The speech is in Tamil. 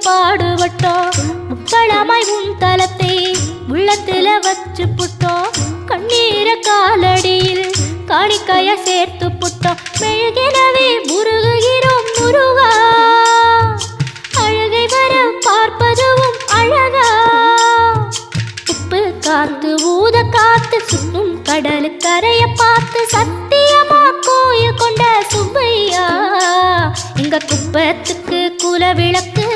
பாடுபட்டோம். முப்பழமாய் உன் தலத்தை உள்ளத்துல வச்சு புட்டோம். கண்ணீர காலடியில் காணிக்கைய சேர்த்து புட்டோம். மெழுகினவே முருகுகிறோம் முருகா, அழகை வர பார்ப்பதுவும் அழகா. உப்பு காத்து ஊத காத்து சுற்றும் கடலு கரைய பார்த்து சத்தியமா கோயில் கொண்ட சுப்பையா. எங்க குப்பத்துக்கு குல விளக்கு